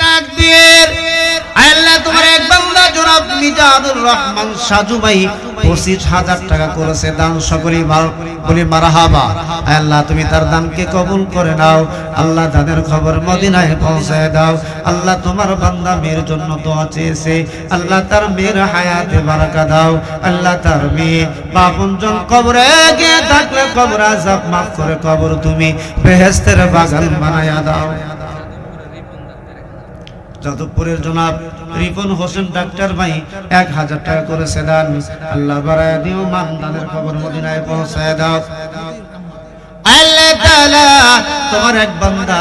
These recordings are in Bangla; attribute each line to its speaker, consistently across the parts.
Speaker 1: তাকবীর। আল্লাহ তোমার এক বান্দা জনাব মিজানুর রহমান সাজু ভাই 25,000 টাকা করেছে দান, সকলেই বলি মারহাবা। আল্লাহ তুমি তার দানকে কবুল করে নাও। আল্লাহ তাদের খবর মদিনায় পৌঁছায় দাও। আল্লাহ তোমার বান্দা মেয়ের জন্য দোয়া চেয়েছে, আল্লাহ তার মেয়ের হায়াতে বারাকা দাও। আল্লাহ তার মেয়ে বাপনজন কবরে গিয়ে থাকলে কবর আযাব মাফ করে কবর তুমি বেহেশতের বাগান বানায়া দাও। যাদবপুরের জনাব রিপন হোসেন ডাক্তার ভাই 1000 টাকা করেছে দান, আল্লাহ বাড়ায় দিও, মান দানের খবর মদিনায় পৌঁছায় দাও। আল্লাহ তাআলা তোমার এক বান্দা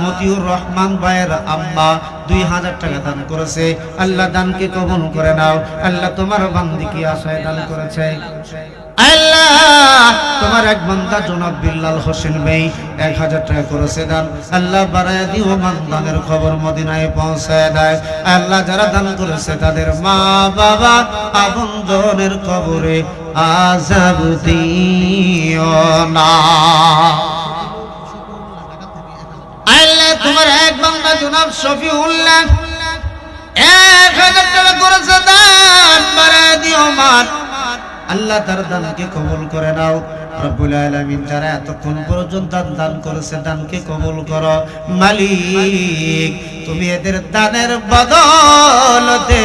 Speaker 1: মতিউর রহমান ভাইয়ের আম্মা 2000 টাকা দান করেছে, আল্লাহ দানকে কবুল করে নাও। আল্লাহ তোমার বান্দি কি আশায় দান করেছে। আল্লাহ তোমার এক বান্দা জনাব বিল্লাল হোসেন ভাই 1000 টাকা করেছে দান, আল্লাহ বাড়ায় দিও, মান দানের খবর মদিনায় পৌঁছায় দেয়। আল্লাহ যারা দান করেছে তাদের মা বাবা আপনজনের কবরে আযাব দিও না। আল্লাহ তোমার এক বান্দা জনাব শফিউল্লাহ 1000 টাকা করেছে দান, বাড়ায় দিও, মান আল্লাহ তার দানকে কবুল করে নাও। রব্বুল আলামিন যারা এতক্ষণ পর্যন্ত দান করেছে দানকে কবুল করো। মালিক তুমি এদের দানের বদলতে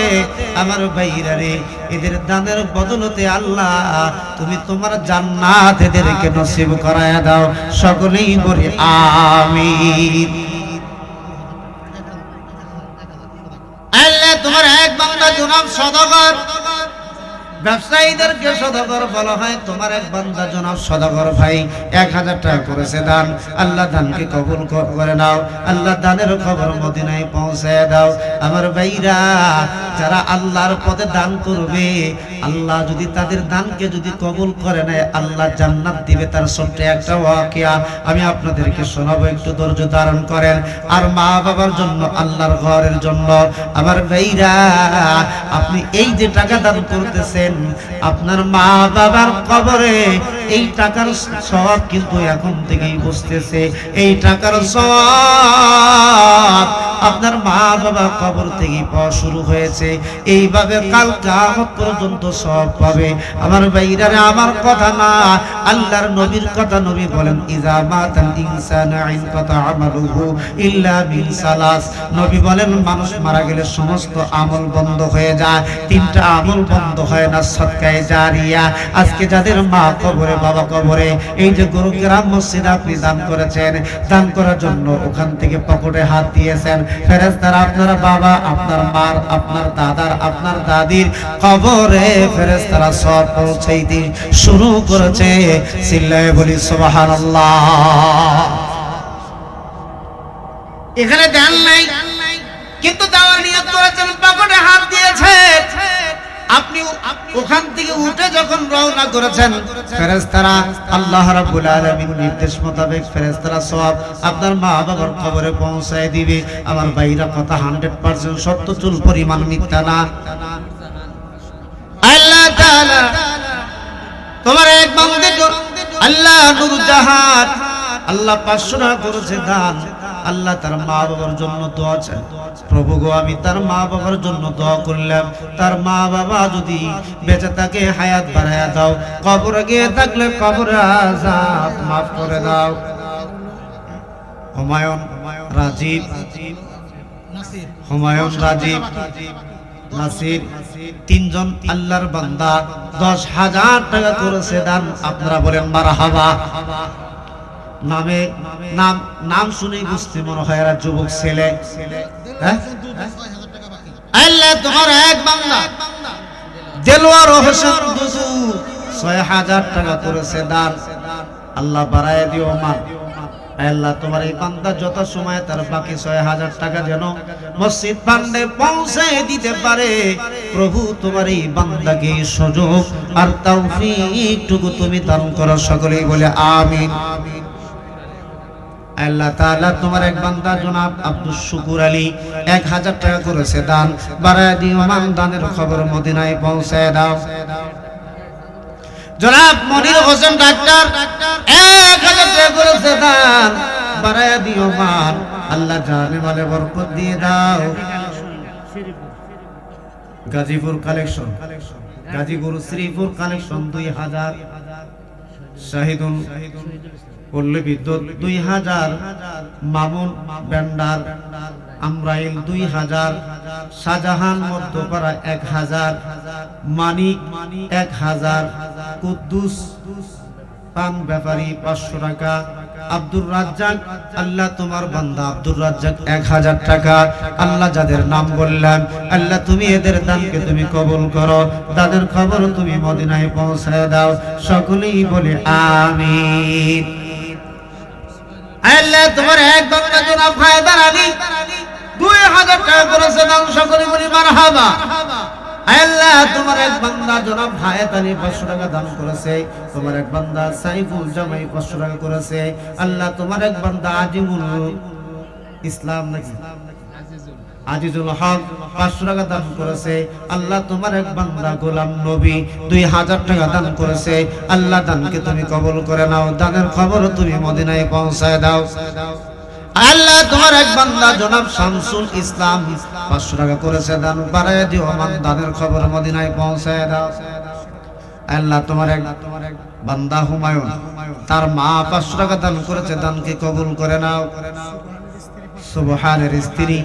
Speaker 1: আমার ভাইরা রে, এদের দানের বদলতে আল্লাহ তুমি তোমার জান্নাত এদেরকে নসিব করায়া দাও। সকলেই বলি আমিন। আল্লাহ তোমার এক বান্দা জনাব সদাগর, ব্যবসায়ীদেরকে সদাগর বলা হয়, তোমার এক বান্দা জনাব সদাগর ভাই 1000 টাকা করেছে দান, আল্লাহ দানকে কবুল করে নাও। আল্লাহ দানের খবর মদিনায় পৌঁছায় দাও। আমার ভাইরা যারা আল্লাহর পথে দান করবে, আল্লাহ যদি তাদের দানকে যদি কবুল করে নেয় আল্লাহ জান্নাত দিবে। তার ছোট্ট একটা ওয়াকিয়া আমি আপনাদেরকে শোনাবো, একটু ধৈর্য ধারণ করেন। আর মা বাবার জন্য, আল্লাহর ঘরের জন্য আমার ভাইরা আপনি এই যে টাকা দান করতেছেন, আপনার মা বাবার কবরে এই টাকার সওয়াব কিন্তু এখন থেকেই বসতেছে। এই টাকার সওয়াব আপনার মা বাবা কবর থেকে পাওয়া শুরু হয়েছে। এইভাবে কাল কিয়ামত পর্যন্ত সওয়াব পাবে। আমার ভাইরারে আমার কথা না, আল্লাহর নবীর কথা। নবী বলেন ইজা মাতাল ইনসানু ইনকাতা আমালুহু ইল্লা মিন সালাস। নবী বলেন মানুষ মারা গেলে সমস্ত আমল বন্ধ হয়ে যায়, তিনটা আমল বন্ধ হয় না, সদকায়ে জারিয়া। আজকে যাদের মা কবরে বাবা কবরে, এই যে গুরুগ্রাম মসজিদ আপনি দান করেছেন, দান করার জন্য ওখান থেকে পকেটে হাত দিয়েছেন, ফেরেশতারা আপনার বাবা আপনার মার আপনার দাদার আপনার দাদির কবরে ফেরেশতারা সওয়াব পৌঁছাইতে শুরু করেছে। চিল্লায়ে বলি সুবহানাল্লাহ। এখানে দান নাই কিন্তু দেওয়ার নিয়ত করেছেন, পকেটে হাত দিয়েছেন, আপনি ওখান থেকে উঠে যখন রওনা করেছেন ফেরেশতারা আল্লাহ রাব্বুল আলামিন নির্দেশ মোতাবেক ফেরেশতারা সওয়াব আপনার মা বাবার কবরে পৌঁছায় দিবে। আমার ভাইরা কথা 100% সত্য, চুল পরিমাণ মিথ্যা না। আল্লাহ তাআলা তোমার এক বান্দা আল্লাহ নুরজাহান আল্লাহ 500 টাকা করেছে দান, আল্লাহ তার মা বাবার জন্য দোয়া চায়। প্রভু গো আমি তার মা বাবার জন্য দোয়া করলাম, তার মা বাবা যদি বেঁচে থাকে হায়াত বাড়ায়া দাও, কবরে গিয়ে থাকলে কবরে আযাব মাফ করে দাও। হুমায়ুন রাজীব নাসির তিনজন আল্লাহর বান্দা 10,000 টাকা করেছে দান। আপনারা বলেন মারহাবা। নাম শুনেই বুঝতে মনে হয় এরা যুবক ছেলে। আল্লাহ তোমার এক বান্দা দেলোয়ার হোসেন দুজু 6,000 টাকা করেছে দান, আল্লাহ বাড়ায় দিও মান। আল্লাহ তোমার এই বান্দা যত সময় তার বাকি 6,000 টাকা যেন মসজিদ ফান্ডে পৌঁছে দিতে পারে। প্রভু তোমার এই বান্দাকে সুযোগ আর তৌফিকটুকু তুমি দান করো। সকলেই বলে আমিন। আল্লাহ তাআলা তোমার এক বান্দা জনাব আব্দুল শুকুর আলী 1000 টাকা করেছে দান, বাড়ায় দিও মান, দানের খবর মদিনায় পৌঁছায় দাও। জনাব মনির হোসেন ডাক্তার 1000 টাকা করেছে দান, বাড়ায় দিও মান, আল্লাহ জানে মালে বরকত দিয়ে দাও। গাজীপুর কালেকশন, গাজীপুর শ্রীপুর কালেকশন 2000, শাহিদুল পল্লী বিদ্যুৎ 2000, মামুন ব্যান্ডার আমরাইল 2000, শাহজাহান মধ্যপাড়া 1000, মানিক 1000, কুদ্দুস পান ব্যাপারী 500 টাকা, আব্দুর রাজ্জাক আল্লাহ তোমার বান্দা আব্দুর রাজ্জাক 1000 টাকা। আল্লাহ যাদের নাম বললাম আল্লাহ তুমি এদের দানকে তুমি কবুল করো, তাদের খবর তুমি মদিনায় পৌঁছায় দাও। সকলেই বলে আমিন। আল্লাহ তোমার এক বান্দা জনাব হায়দার আলী 2000 টাকা করেছে দান, সকলেই বলি মারহাবা। আল্লাহ তোমার এক বান্দা জনাব হায়াত আলী 500 টাকা দান করেছে, তোমার এক বান্দা সাইফুল জামাই 500 টাকা করেছে। আল্লাহ তোমার এক বান্দা আজিমুল ইসলাম নাকি আজিজুল হক 500 টাকা দান করেছে। আল্লাহ তোমার এক বান্দা গোলাম নবী 2000 টাকা দান করেছে। আল্লাহ দানকে তুমি কবুল করে নাও, দানের খবর তুমি মদিনায় পৌঁছায় দাও। আল্লাহ তোমার এক বান্দা জনাব শামসুল ইসলাম 500 টাকা করেছে, দান বাড়ায় দিও, মান দানের খবর মদিনায় পৌঁছায় দাও। আল্লাহ তোমার এক বান্দা হুমায়ুন তার মা 500 টাকা দান করেছে, দানকে কবুল করে নাও। সুবহানের স্ত্রী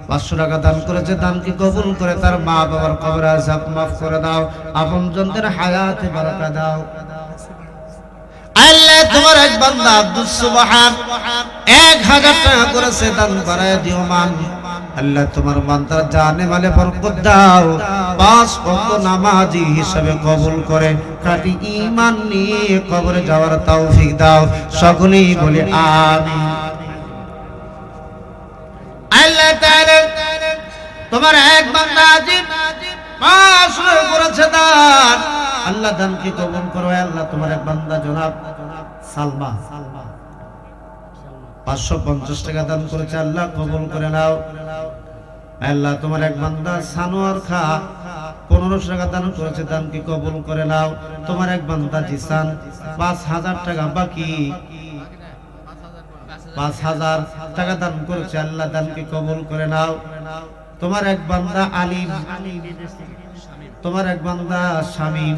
Speaker 1: 500 টাকা দান করেছে, দানকে কবুল করে তার মা বাবার কবরে আযাব মাফ করে দাও, আপনজনদের হায়াতে বারাকা দাও। আল্লাহ তোমার এক বান্দা আব্দুস সুবহান 1000 টাকা করেছে, দান বাড়ায় দিও মান। আল্লাহ তোমার বান্দার জানে মালে বরকত দাও, 5 ওয়াক্ত নামাজি হিসাবে কবুল করে খাঁটি ঈমান নিয়ে কবরে যাওয়ার তৌফিক দাও। সকলেই বলি আমিন। আল্লাহ তাআলা তোমার এক বান্দা আজি 500 করেছে দান, আল্লাহ দানকে কবুল করো। আল্লাহ তোমার এক বান্দা জনাব সালমা 550 টাকা দান করেছে, আল্লাহ কবুল করে নাও। আল্লাহ তোমার এক বান্দা সানোয়ার খা 1500 টাকা দান করেছে, দানকে কবুল করে নাও। তোমার এক বান্দা জিসান 5000 টাকা বাকি, 5000 টাকা দান করেছে, আল্লাহ দানকে কবুল করে নাও। তোমার এক বান্দা আলিম, তোমার এক বান্দা শামীম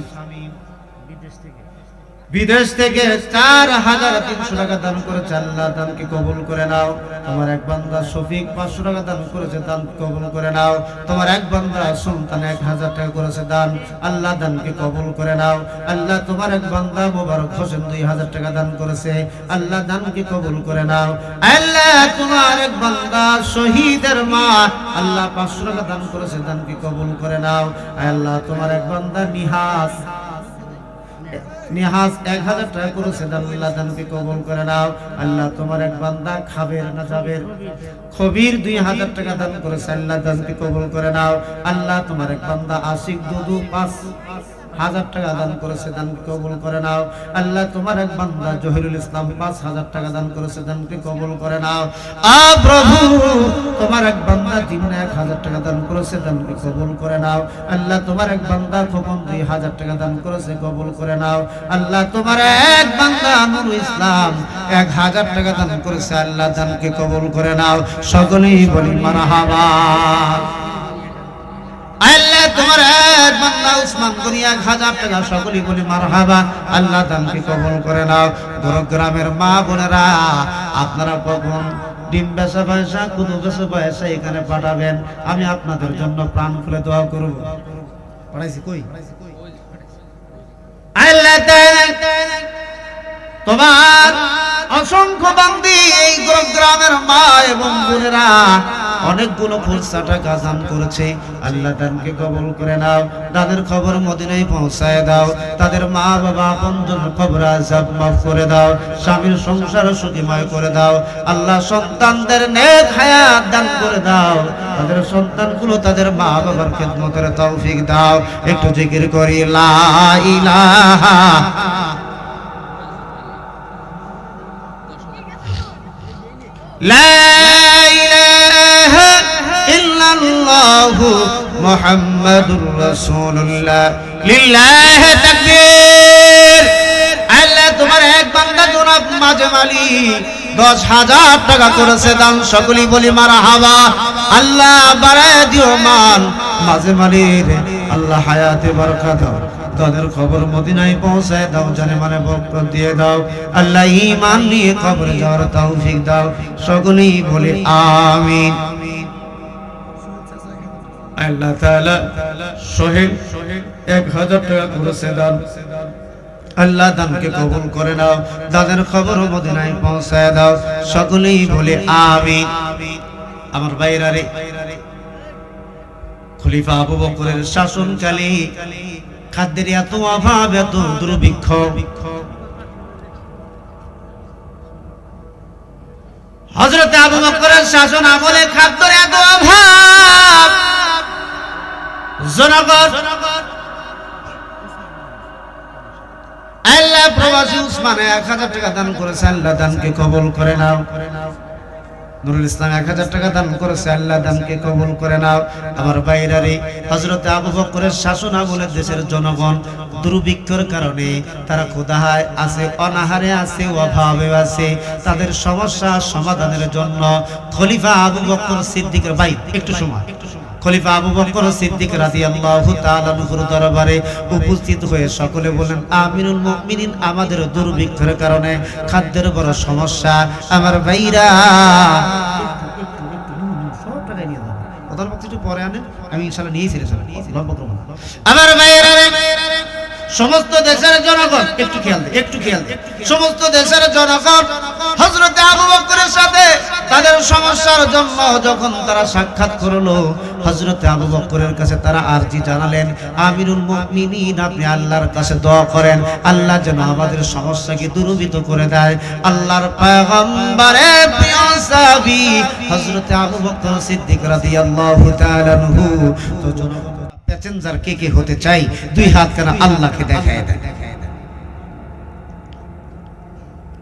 Speaker 1: বিদেশ থেকে 4300 টাকা দান করেছে, আল্লাহ দানকে কবুল করে নাও। তোমার এক বান্দা শফিক 500 টাকা দান করেছে, দান কবুল করে নাও। তোমার এক বান্দা সুলতান 1000 টাকা করেছে দান, আল্লাহ দানকে কবুল করে নাও। আল্লাহ তোমার এক বান্দা মোবারক হোসেন 2000 টাকা দান করেছে, আল্লাহ দানকে কবুল করে নাও। আল্লাহ তোমার এক বান্দা শহীদের মা আল্লাহ 500 টাকা দান করেছে, দানকে কবুল করে নাও। আল্লাহ তোমার এক বান্দা নিহাস 1000 টাকা করেছে, আল্লাহ দানকে কবুল করে নাও। আল্লাহ তোমার এক বান্দা খাবের না যাবের খবির 2000 টাকা দান করেছে, আল্লাহ দানকে কবুল করে নাও। আল্লাহ তোমার এক বান্দা আশিক দুদু 5000 টাকা দান করেছে, দানকে কবুল করে নাও। আল্লাহ তোমার এক বান্দা জহিরুল ইসলাম 5000 টাকা দান করেছে, দানকে কবুল করে নাও। প্রভু তোমার এক বান্দা দিনে 1000 টাকা দান করেছে, দানকে কবুল করে নাও। আল্লাহ তোমার এক বান্দা খোকন 2000 টাকা দান করেছে, কবুল করে নাও। আল্লাহ তোমার এক বান্দা নুরুল ইসলাম 1000 টাকা দান করেছে, আল্লাহ দানকে কবুল করে নাও। সকলেই বলি মারহাবা। আল্লাহ তোমার এক বান্দা উসমান গনি 1000 টাকা, সকলেই বলি মারহাবা। আল্লাহ দানকে কবুল করে নাও। গ্রামের মা বোনেরা আপনারা কখন ডিম বেচা পয়সা কুদু বেচা পয়সা এখানে পাঠাবেন, আমি আপনাদের জন্য প্রাণ খুলে দোয়া করব। পড়াইছি কই? আল্লাহ তোমার অসংখ্য বান্দি এই গ্রামের মা এবং বোনেরা অনেকগুলো খুচরা টাকা দান করেছে, আল্লাহ দানকে কবুল করে নাও। তাদের খবর মদিনায় পৌঁছায় দাও, তাদের মা বাবা আপনজনের কবর আযাব মাফ করে দাও, স্বামীর সংসার সুখময় করে দাও। আল্লাহ সন্তানদের নেক হায়াত দান করে দাও, তাদের সন্তানগুলো তাদের মা বাবার খেদমতের তৌফিক দাও। একটু জিকির করি লা ইলাহা লা ইলাহা ইল্লাল্লাহু মুহাম্মাদুর রাসূলুল্লাহ লিল্লাহি তাকবীর। আল্লাহ তোমার এক বান্দা জনাব মাজমালি 10,000 টাকা করেছে দান, সকলেই বলি মারহাবা। আল্লাহ বাড়ায় দিও মান, মাঝে মালির আল্লাহ হায়াতে বরকত দাও, তাদের খবর মদিনায় পৌঁছায় দাও, জানে মানে বরকত দিয়ে দাও। আল্লাহ ঈমান নিয়ে কবরে যাওয়ার তৌফিক দাও, সকলেই বলি আমিন। আল্লাহ তাআলা সোহেল 1000 টাকা করেছে দান, আল্লাহ দানকে কবুল করে নাও, দানের খবর মদিনায় পৌঁছায় দাও, সকলেই বলে আমিন। আমার ভাইরা রে, খলিফা আবু বকরের শাসনকালে খাদ্যের এত অভাব, এত দুর্ভিক্ষ, হযরত আবু বকরের শাসন আমলে খাদ্যের এত অভাব, জনগণ আল্লাহ প্রবাসী উসমানে 1000 টাকা দান করেছে, আল্লাহ দানকে কবুল করে নাও। নুরুল ইসলাম 1000 টাকা দান করেছে, আল্লাহ দানকে কবুল করে নাও। আমার ভাইরা রে, হযরত আবু বকরের শাসন আমলে দেশের জনগণ দুর্ভিক্ষের কারণে তারা ক্ষুধায় আছে, অনাহারে আছে, অভাবে আছে। তাদের সমস্যা সমাধানের জন্য খলিফা আবু বকর সিদ্দিকের ভাই একটু সময় খলিফা আবু বকর সিদ্দিক রাদিয়াল্লাহু তাআলা আনহুর দরবারে উপস্থিত হয়ে সকলে বলেন, আমিরুল মুমিনিন, আমাদের দুর্ভিক্ষের কারণে খাদ্যের বড় সমস্যা। আমার ভাইরা সব টাকা নিয়ে যান, কথার বক্তব্য একটু পরে আনেন, আমি ইনশাআল্লাহ নিয়েই ছেড়ে যাব, গল্প করব না। আমার ভাইরা সমস্ত দেশের জনগণ একটু খেয়াল দেন, একটু খেয়াল দেন, সমস্ত দেশের জনগণ হযরত আবু বকরের সাথে তাদের সমস্যার জন্য যখন তারা সাক্ষাৎ করলো, হযরত আবু বকরের কাছে তারা আরজি জানালেন, আমিরুল মুমিনিন, আপনি আল্লাহর কাছে দোয়া করেন, আল্লাহ যেন আমাদের সমস্যাকে দূরীভূত করে দেয়। আল্লাহর পয়গম্বরের প্রিয় সাহাবী হযরত আবু বকর সিদ্দিক রাদিয়াল্লাহু তাআলা আনহু, তো জনগণ প্যাসেঞ্জার কে কে হতে চাই, দুই হাত কেন আল্লাহকে দেখায় দেয়।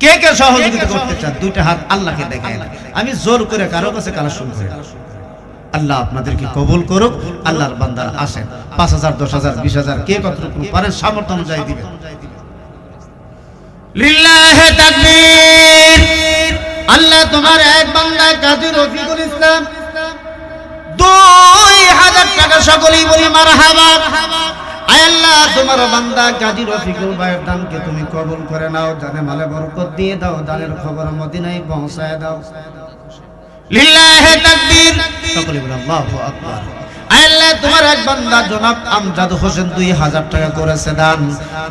Speaker 1: কে কে সহযোগিতা করতে চান, দুইটা হাত আল্লাহকে দেখায় দেয়। আমি জোর করে কারো কাছে কালেকশন করি, আল্লাহ আপনাদেরকে কবুল করুক। আল্লাহর বান্দারা আসেন, 5000, 10000, 20000 কে কতটুকু পারেন সামর্থ্য অনুযায়ী দিবেন। লিল্লাহি তাকবীর। আল্লাহ তোমার এক বান্দা কাজী রফিকুল ইসলাম 2000 টাকা, সকলেই বলি মারহাবা। আয় আল্লাহ, তোমার বান্দা কাজী রফিকুল ভাইয়ের দানকে তুমি কবুল করে নাও, জানে মালে বরকত দিয়ে দাও, দানের খবর মদিনায় পৌঁছায় দাও। লিল্লাহি তাকবীর, সকলে বলি আল্লাহু আকবার। আল্লাহ তোমার এক বান্দা জনাব আমজাদ হোসেন 2000 টাকা করেছে দান,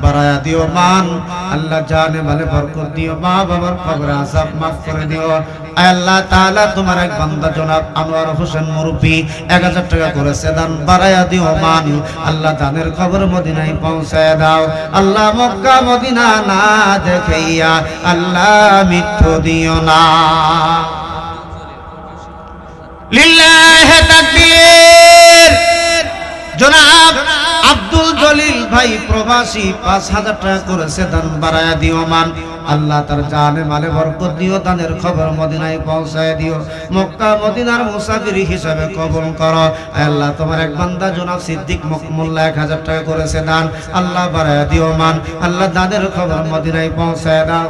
Speaker 1: বাড়ায়া দিও মান। আল্লাহ জানে মালে বরকত দিও, মা বাবার কবর আযাব মাফ করে দিও। আল্লাহ তাআলা তোমার এক বান্দা জনাব আনোয়ার হোসেন মুরব্বি 1000 টাকা করেছে দান, বাড়ায়া দিও মান। আল্লাহ দানের খবর মদিনায় পৌঁছায় দাও। আল্লাহ মক্কা মদিনা না দেখাইয়া আল্লাহ মৃত্যু দিও না। লিল্লাহি তাকবীর। জনাব আব্দুল জলিল ভাই প্রবাসী 5000 টাকা করেছে দান, বাড়ায়া দিও মান। আল্লাহ তার জানে মালে বরকত দিও, দানের খবর মদিনায় পৌঁছায় দিও, মক্কা মদিনার মুসাফির হিসাবে কবুল করো। আল্লাহ তোমার এক বান্দা জনাব সিদ্দিক মোল্লা 1000 টাকা করেছে দান, আল্লাহ বাড়ায়া দিও মান। আল্লাহ দানের খবর মদিনায় পৌঁছায় দাও।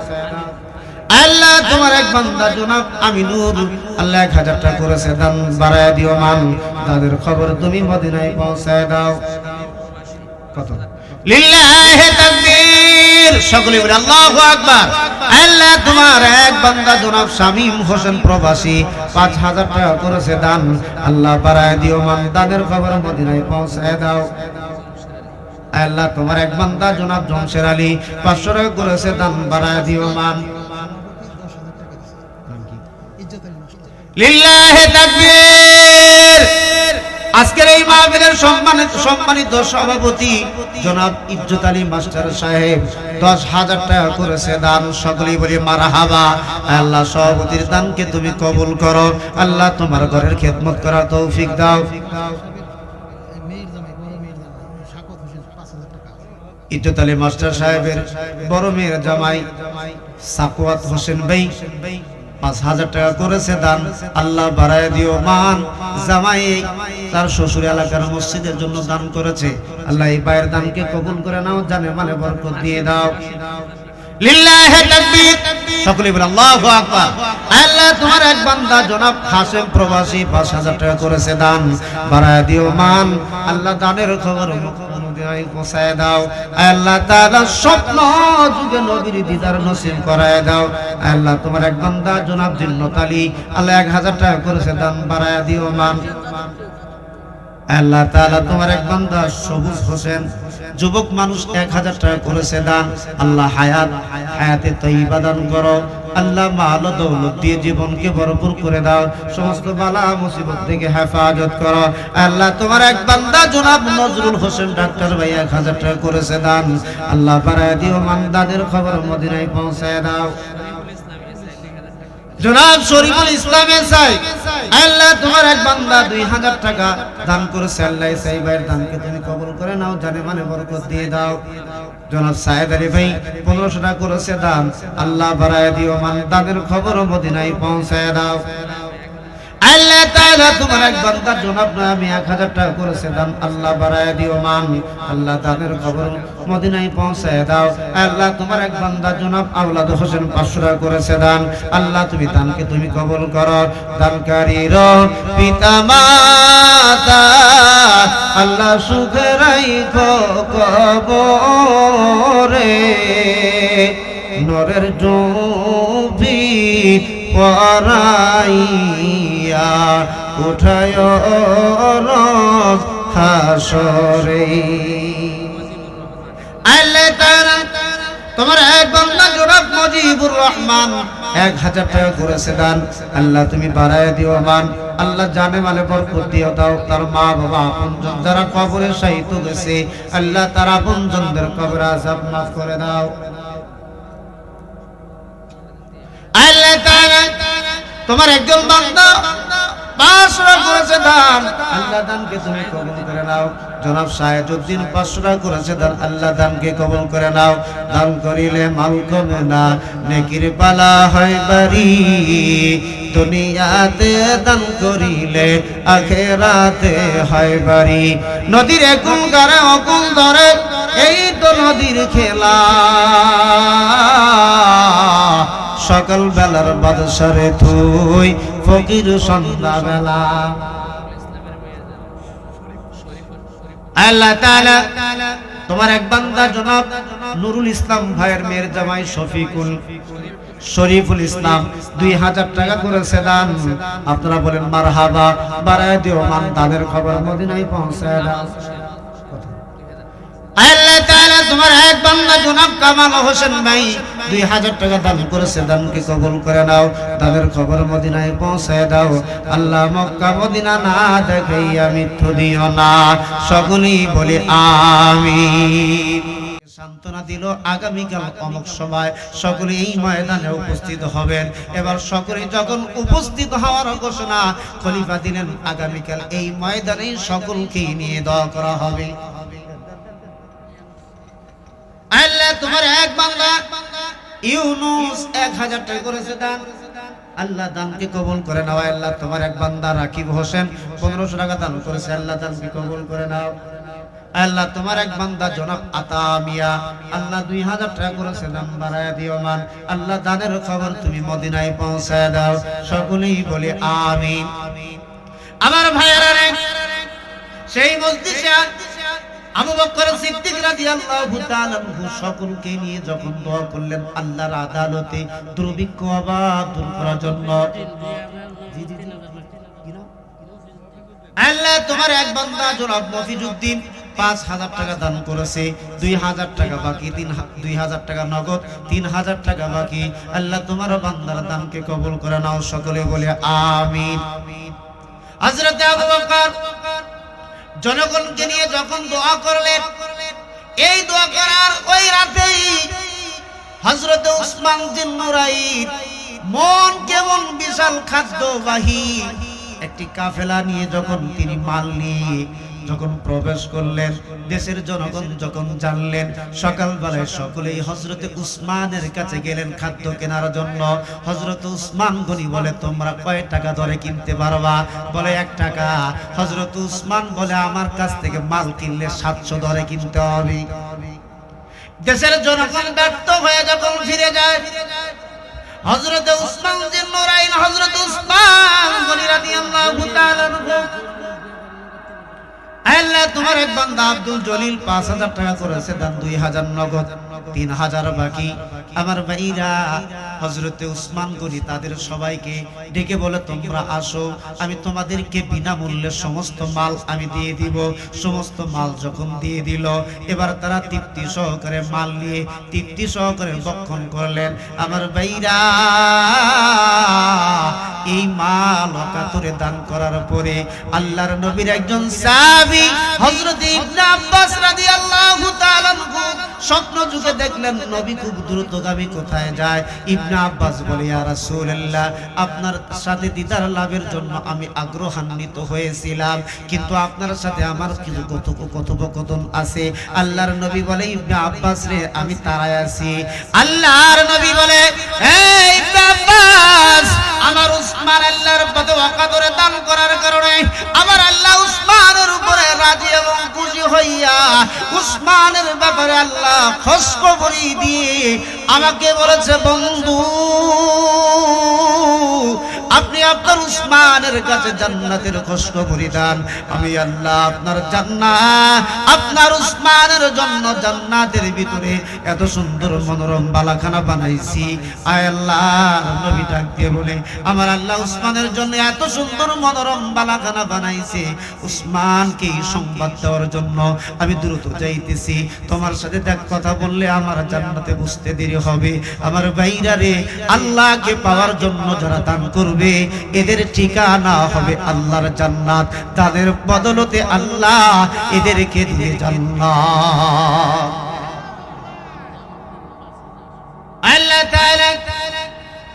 Speaker 1: আল্লাহ তোমার এক বান্দা জনাব আমিনুর, আল্লাহ 1000 টাকা করেছে দান, বাড়ায়া দিও মান। দানের খবর তুমি মদিনায় পৌঁছায় দাও। কত? লিল্লাহি তাকবীর, সকলে বলি আল্লাহু আকবার। আল্লাহ তোমার এক বান্দা জনাব শামীম হোসেন প্রবাসী 5000 টাকা করেছে দান, আল্লাহ বাড়ায় দিও মান। দানের খবর মদিনায় পৌঁছায় দাও। আল্লাহ তোমার এক বান্দা জনাব জমশের আলী 500 টাকা করেছে দান, বাড়ায় দিও মান। লিল্লাহি তাকবীর। আজকের এই মাহফিলের সম্মানিত সভাপতি জনাব ইজ্জত আলী মাস্টার সাহেব 10000 টাকা করেছে দান, সকলেই বলি মারহাবা। আল্লাহ সভাপতির দানকে তুমি কবুল করো, আল্লাহ তোমার ঘরের খেদমত করার তৌফিক দাও। ইজ্জত আলী মাস্টার সাহেবের বড় মেয়ের জামাই সাকওয়াত হোসেন ভাই 5000 টাকা করেছে দান, আল্লাহ বাড়ায় দিও মান। জামাই তার শ্বশুর এলাকার মসজিদের জন্য দান করেছে, আল্লাহ এই ভাইয়ের দানকে কবুল করে নাও, জানে মালে বরকত দিয়ে দাও। লিল্লাহি তাকবীর, সকলে বলে আল্লাহু আকবার। আল্লাহ তোমার এক বান্দা জনাব হাসেম প্রবাসী 5000 টাকা করেছে দান, বাড়ায় দিও মান। আল্লাহ দানের খবর অনুযায়ী পৌঁছায় দাও। আল্লাহ তাআলা স্বপ্ন যুগে নবীর দিদার নসিব করায় দাও। আল্লাহ তোমার এক বান্দা জনাব জিন্নাত আলী আল্লাহ 1000 টাকা করেছে দান, বাড়ায় দিও মান। আল্লাহ তাআলা তোমার এক বান্দা সবুজ হোসেন যুবক মানুষ 1000 টাকা করেছে দান, আল্লাহ হায়াতে তয়্যিবা দান করো। আল্লাহ মাল দৌলত দিয়ে জীবনকে ভরপুর করে দাও, সমস্ত বালা মুসিবত থেকে হেফাজত করো। আল্লাহ তোমার এক বান্দা জনাব নজরুল হোসেন ডাক্তার ভাই 1000 টাকা করেছে দান, আল্লাহ বাড়ায় দিও মান। দাদের খবর মদিনায় পৌঁছায় দাও। জনাব শরীফুল ইসলাম এসআই আল্লাহ তোমার এক বান্দা 2000 টাকা দান করেছে, আল্লাহ এসআই ভাইয়ের দানকে তুমি কবুল করে নাও, জানে মানে বরকত দিয়ে দাও। জনাব সায়েদ আলী ভাই 1500 টাকা করেছে দান, আল্লাহ বাড়ায় দিও মান। দানের খবর মদিনায় পৌঁছায় দাও। আল্লাহ তাআলা তোমার এক বান্দা জনাব আমি 1000 টাকা করেছে দান, আল্লাহ বাড়ায় দিও মান। আল্লাহ দানের খবর মদিনায় পৌঁছায় দাও। আল্লাহ তোমার এক বান্দা জনাব আওলাদ হোসেন 500 টাকা করেছে দান, আল্লাহ তুমি দানকে তুমি কবুল করো। দানকারীর পিতা মাতা আল্লাহ সুখে রাখো কবরে, নরের জবি পরাইয়া উঠায় রব হাসরে। আল্লাহ তাআলা তোমার এক বান্দা জনাব মুজিবুর রহমান 1000 টাকা করেছে দান, আল্লাহ তুমি বাড়ায় দিও মান। আল্লাহ জানে মালে বরকত দিও দাও। তার মা বাবা আপনজন যারা কবরে শায়িত গেছে, আল্লাহ তার আপনজনদের কবর আযাব মাফ করে দাও। আল্লাহ তাআলা তোমার একজন বান্দা 500 টাকা করেছে দান, আল্লাহ দানকে তুমি কবুল করে নাও। জনাব শাহেদউদ্দিন 500 টাকা করেছে দান, আল্লাহ দানকে কবুল করে নাও। দান করিলে মাল কমে না, নেকির পালা হয় বাড়ি, দুনিয়াতে দান করিলে আখিরাতে হয় বাড়ি। নদীর একুল গারে অকুল ধরে, এই তো নদীর খেলা, সকাল বেলার বাদশারে তুই ফকির সন্ধ্যা বেলা। আল্লাহ তাআলা তোমার এক বান্দা জনাব নুরুল ইসলাম ভাইয়ের মেয়ের জামাই শরীফুল ইসলাম 2000 টাকা করেছে দান, আপনারা বলেন মারহাবা, বাড়ায় দিও মান। দানের খবর মদিনায় পৌঁছায় দাও। আল্লাহ তাআলা তোমার এক বান্দা জনাব কামাল হোসেন ভাই 2000 টাকা দান করেছে, দানকে কবুল করে নাও। দানের খবর মদিনায় পৌঁছায় দাও। আল্লাহ মক্কা মদিনা না দেখাইয়া মৃত্যু দিও না, সকলেই বলি আমিন। সান্তনা দিল আগামীকাল অমুক সময় সকলে এই ময়দানে উপস্থিত হবেন। এবার সকলে যখন উপস্থিত হওয়ার ঘোষণা খলিফা দিলেন, আগামীকাল এই ময়দানে সকলকে নিয়ে দোয়া করা হবে। আল্লাহ তোমার এক বান্দা ইউনুস 1000 টাকা করেছে দান, আল্লাহ দানকে কবুল করে নাও। আল্লাহ তোমার এক বান্দা রাকিব হোসেন 1500 টাকা দান করেছে, আল্লাহ দানকে কবুল করে নাও। আল্লাহ তোমার এক বান্দা জনাব আতা মিয়া আল্লাহ 2000 টাকা করেছে দান, বাড়ায় দিও মান। আল্লাহ দানের খবর তুমি মদিনায় পৌঁছায় দাও, সকলেই বলে আমিন। আমার ভাইয়েরা রে, সেই মজলিসে আবু বকর সিদ্দিক রাদিয়াল্লাহু তাআলা সকলকে নিয়ে যখন দোয়া করলেন আল্লাহর আদালতে দুর্ভিক্ষ অভাব দূর করার জন্য, আল্লাহ তোমার এক বান্দা জনাব মফিজউদ্দিন 5000 টাকা দান করেছে, 2000 টাকা বাকি, 2000 টাকা নগদ, 3000 টাকা বাকি। আল্লাহ তোমার বান্দার দানকে কবুল করে নাও, সকলে বলে আমিন। হযরত আবু বকর জনগণকে নিয়ে যখন দোয়া করলেন, এই দোয়া করার ওই রাতেই হযরত উসমান বিন নুরাইন মন কেমন বিশাল খাদ্যবাহী একটি কাফেলা নিয়ে যখন তিনি মাল নিয়ে যখন প্রবেশ করলেন, দেশের জনগণ যখন জানলেন, সকালবেলায় সকলেই হযরতে উসমানের কাছে গেলেন খাদ্য কেনার জন্য। হযরত উসমান গনি বলে, তোমরা কয় টাকা দরে কিনতে পারবা? বলে 1 টাকা। হযরত উসমান বলে, আমার কাছ থেকে মাল কিনলে 700 দরে কিনতে হবে। দেশের জনগণ ব্যর্থ হয়ে যখন ফিরে যায়, হযরত উসমান জিন নুরাইন, হযরত উসমান গনি রাদিয়াল্লাহু তাআলা আল্লাহ তোমার এক বান্দা আব্দুল জলিল 5000 টাকা করেছে দান, 2000 নগদ, 3000 বাকি। আমার ভাইরা হযরত উসমান গনি তাদের সবাইকে ডেকে বলে, তোমরা আসো, আমি তোমাদেরকে বিনামূল্যে সমস্ত মাল আমি দিয়ে দিব। সমস্ত মাল যখন দিয়ে দিল, এবার তারা তৃপ্তি সহকারে মাল নিয়ে তৃপ্তি সহকারে ভক্ষণ করলেন। আমার ভাইরা এই মাল অকাতরে দান করার পরে আল্লাহর নবীর একজন সাহাবী হযরত ইবনে আব্বাস রাদিয়াল্লাহু তাআলা স্বপ্ন যুগে দেখলেন নবী খুব দ্রুতগামী কোথায় যায়। ইবনে আব্বাস বলে, ইয়া রাসূলুল্লাহ, আপনার সাথে দিদার লাভের জন্য আমি আগ্রহান্বিত হয়েছিলাম, কিন্তু আপনার সাথে আমার কিছু কথোপকথন আছে। আল্লাহর নবী বলে, ইবনে আব্বাস রে, আমি তাড়ায় আছি। আল্লাহর নবী বলে, এই ইবনে আব্বাস, আমার উসমান আল্লাহর পথে অকাতরে দান করার কারণে আমার আল্লাহ উসমানের উপরে রাজি এবং খুশি হইয়া উসমানের ব্যাপারে আল্লাহ খোঁজখবরি দিয়ে আমাকে বলেছে, বন্ধু, আপনি আপনার উসমানের কাছে জান্নাতের খোঁজখবরি দেন। আমি আল্লাহ আপনার জান্নাত, আপনার উসমানের জন্য জান্নাতের ভিতরে এত সুন্দর মনোরম বালাখানা বানাইছি। আয় আল্লাহর নবী ডাক দিয়ে বলে, আমার আল্লাহ উসমানের জন্য এত সুন্দর মনোরম বালাখানা বানাইছে, উসমানকে সংবাদ দেওয়ার জন্য আমি দ্রুত যাইতেছি। তোমার সাথে দেখ কথা বললে আমার জান্নাতে বুঝতে দেরি হবে। আমার ভাইরা রে, আল্লাহকে পাওয়ার জন্য যারা দান করবে এদের ঠিকানা হবে আল্লাহর জান্নাত, তাদের বদলতে আল্লাহ এদেরকে দিয়ে জান্নাত। আল্লাহ তাআলা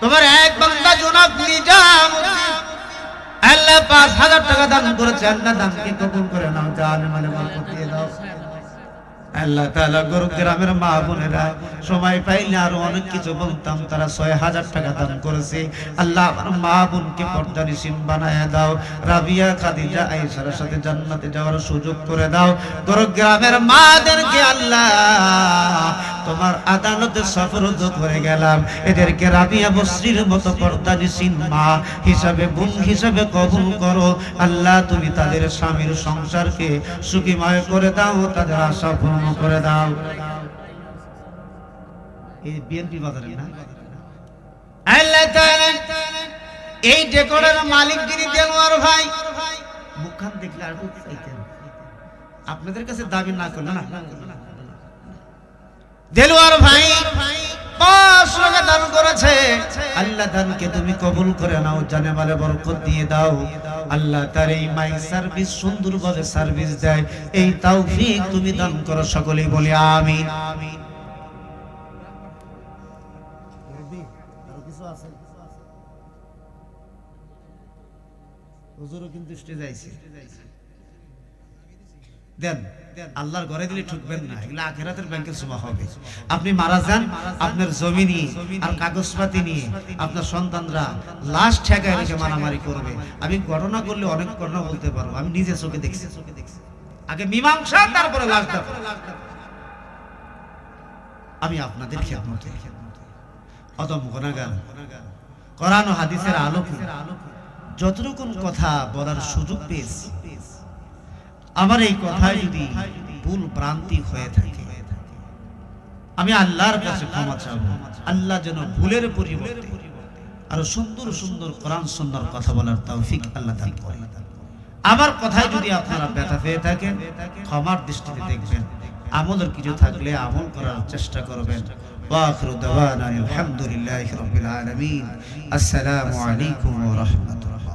Speaker 1: তোমার এক বান্দা জনাব নিজামউদ্দিন আল্লাহ 5000 টাকা দান করেছে। আল্লাহ দানকে কবুল করে নাও, জানে মানে বরকত দিয়ে দাও। আল্লাহ তাআলা গ্রামের মা বোনেরা সময় পাইলে আরো অনেক কিছু বলতাম, তারা 6000 টাকা দান করেছে। আল্লাহ আমার মা বোনকে পর্দানিসীন বানায় দাও, রাবিয়া খাদিজা আয়েশার সাথে জান্নাতে যাওয়ার সুযোগ করে দাও। গ্রামের মাদেরকে আল্লাহ তোমার আদালতে সফরদ করে গেলাম, এদেরকে রাবিয়া বসরির মতো পর্দানিসীন মা হিসাবে, বোন হিসাবে কবুল করো। আল্লাহ তুমি তাদের স্বামীর সংসারকে সুখীময় করে দাও, তাদের আশা পূর্ণ করে দাও। এই বিএনপি বাজারে না, আল্লাহ তাআলা এই ডেকোরের মালিক যিনি দেলোয়ার ভাই, মুখখান দেখলে আর চাইতেন, আপনাদের কাছে দাবি না করলে না। দেলোয়ার ভাই 5 টাকা দান করেছে। আল্লাহ দানকে তুমি কবুল করে নাও, জানে মালে বরকত দিয়ে দাও। আল্লাহ তার এই মাই সার্ভিস সুন্দরভাবে সার্ভিস দেয়, এই তৌফিক তুমি দান করো। সকলেই বলি আমিন। হুজুরও কিন্তু স্টেজে আইছে, দেন আল্লাহর ঘরে দিলে ঠুকবেন না, এগুলো আখিরাতের ব্যাংকের জমা হবে। আপনি মারা যান, আপনার জমি নিয়ে আর কাগজপাতি নিয়ে আপনার সন্তানরা লাশ ঠেকায় রেখে মারামারি করবে। আমি ঘটনা করলে অনেক ঘটনা বলতে পারবো, আমি নিজে চোখে দেখছি। আগে মীমাংসা, তারপরে লাশ দাফন। আমি আপনাদের খেদমতে অদম গুনাহগার, কোরআন ও হাদিসের আলোকে যতটুকু কথা বলার সুযোগ পেয়েছি, আমার এই কথায় যদি ভুল ভ্রান্তি হয়ে থাকে আমি আল্লাহর কাছে ক্ষমা চাইবো। আল্লাহ যেন ভুলের পরিবর্তে আরো সুন্দর সুন্দর কোরআন সুন্নাহর কথা বলার তৌফিক আল্লাহ দান করেন। আমার কথায় যদি আপনারা ব্যথা পেয়ে থাকেন ক্ষমার দৃষ্টিতে দেখবেন, আমলের কিছু থাকলে আমল করার চেষ্টা করবেন। ওয়া আখিরু দাওয়ানা আলহামদুলিল্লাহি রাব্বিল আলামিন। আসসালামু আলাইকুম ওয়া রাহমাতুল্লাহ।